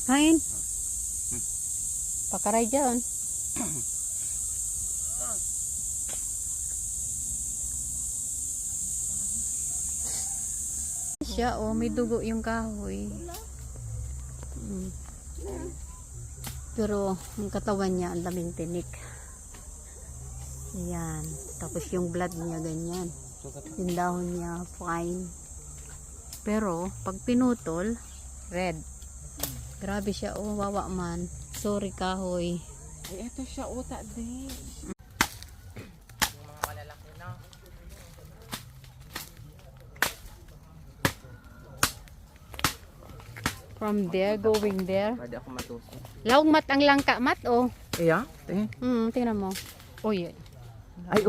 Hain. Pakaray dyan. Siya, oh, may dugo yung kahoy. Pero, ang katawan niya, ang daming tinik. Ayan. Tapos yung blood niya, ganyan. Yung dahon niya, fine. Pero, pag pinutol, red. Grabe siya, oh, wawa man. Sorry, kahoy. Ay, eto siya, uta din. Yung mga malalaki na. From there, going there. Pwede ako matuso. Laong mat ang langka, mat, oh. Iya? Tingin. Tingnan mo. Oh, yeah. Ay,